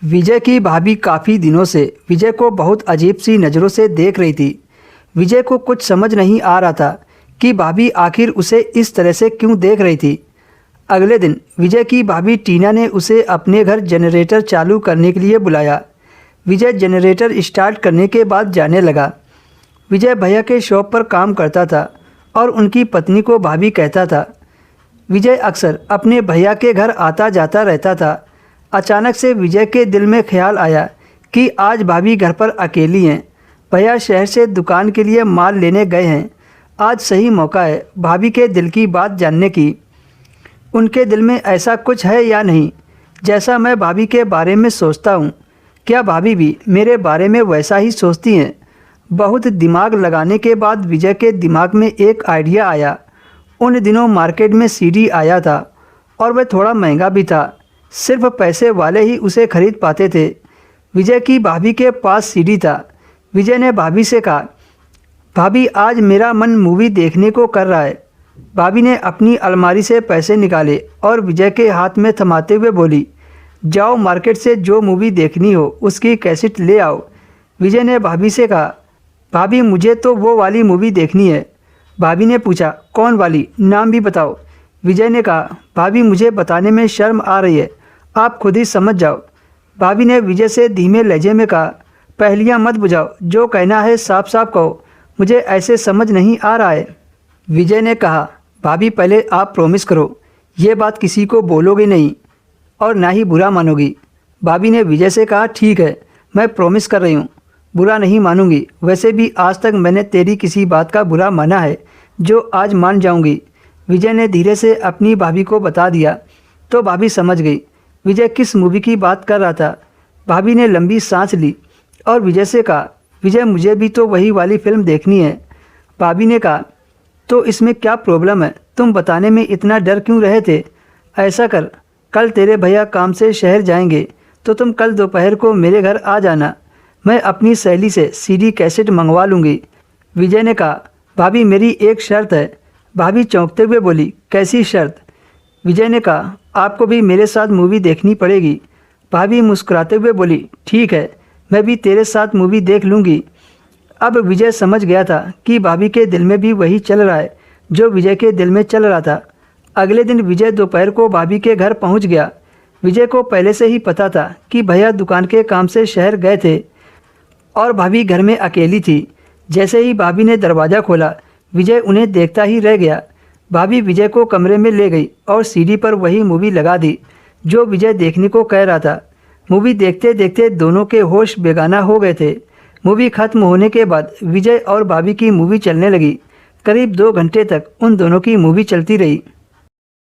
विजय की भाभी काफ़ी दिनों से विजय को बहुत अजीब सी नज़रों से देख रही थी। विजय को कुछ समझ नहीं आ रहा था कि भाभी आखिर उसे इस तरह से क्यों देख रही थी। अगले दिन विजय की भाभी टीना ने उसे अपने घर जनरेटर चालू करने के लिए बुलाया। विजय जनरेटर स्टार्ट करने के बाद जाने लगा। विजय भैया के शॉप पर काम करता था और उनकी पत्नी को भाभी कहता था। विजय अक्सर अपने भैया के घर आता जाता रहता था। अचानक से विजय के दिल में ख्याल आया कि आज भाभी घर पर अकेली हैं। भैया शहर से दुकान के लिए माल लेने गए हैं। आज सही मौका है भाभी के दिल की बात जानने की। उनके दिल में ऐसा कुछ है या नहीं जैसा मैं भाभी के बारे में सोचता हूँ। क्या भाभी भी मेरे बारे में वैसा ही सोचती हैं? बहुत दिमाग लगाने के बाद विजय के दिमाग में एक आइडिया आया। उन दिनों मार्केट में सीडी आया था और वह थोड़ा महंगा भी था। सिर्फ पैसे वाले ही उसे खरीद पाते थे। विजय की भाभी के पास सीडी था। विजय ने भाभी से कहा, भाभी आज मेरा मन मूवी देखने को कर रहा है। भाभी ने अपनी अलमारी से पैसे निकाले और विजय के हाथ में थमाते हुए बोली, जाओ मार्केट से जो मूवी देखनी हो उसकी कैसेट ले आओ। विजय ने भाभी से कहा, भाभी मुझे तो वो वाली मूवी देखनी है। भाभी ने पूछा, कौन वाली, नाम भी बताओ। विजय ने कहा, भाभी मुझे बताने में शर्म आ रही है, आप खुद ही समझ जाओ। भाभी ने विजय से धीमे लहजे में कहा, पहेलियाँ मत बुझाओ, जो कहना है साफ साफ कहो, मुझे ऐसे समझ नहीं आ रहा है। विजय ने कहा, भाभी पहले आप प्रॉमिस करो, ये बात किसी को बोलोगे नहीं और ना ही बुरा मानोगी। भाभी ने विजय से कहा, ठीक है मैं प्रॉमिस कर रही हूँ, बुरा नहीं मानूंगी। वैसे भी आज तक मैंने तेरी किसी बात का बुरा माना है जो आज मान जाऊंगी। विजय ने धीरे से अपनी भाभी को बता दिया तो भाभी समझ गई विजय किस मूवी की बात कर रहा था। भाभी ने लंबी सांस ली और विजय से कहा, विजय मुझे भी तो वही वाली फिल्म देखनी है। भाभी ने कहा, तो इसमें क्या प्रॉब्लम है, तुम बताने में इतना डर क्यों रहे थे? ऐसा कर, कल तेरे भैया काम से शहर जाएंगे तो तुम कल दोपहर को मेरे घर आ जाना। मैं अपनी सहेली से सीडी कैसेट मंगवा लूँगी। विजय ने कहा, भाभी मेरी एक शर्त है। भाभी चौंकते हुए बोली, कैसी शर्त? विजय ने कहा, आपको भी मेरे साथ मूवी देखनी पड़ेगी। भाभी मुस्कुराते हुए बोली, ठीक है मैं भी तेरे साथ मूवी देख लूँगी। अब विजय समझ गया था कि भाभी के दिल में भी वही चल रहा है जो विजय के दिल में चल रहा था। अगले दिन विजय दोपहर को भाभी के घर पहुँच गया। विजय को पहले से ही पता था कि भैया दुकान के काम से शहर गए थे और भाभी घर में अकेली थी। जैसे ही भाभी ने दरवाज़ा खोला विजय उन्हें देखता ही रह गया। भाभी विजय को कमरे में ले गई और सीडी पर वही मूवी लगा दी जो विजय देखने को कह रहा था। मूवी देखते देखते दोनों के होश बेगाना हो गए थे। मूवी खत्म होने के बाद विजय और भाभी की मूवी चलने लगी। करीब 2 घंटे तक उन दोनों की मूवी चलती रही।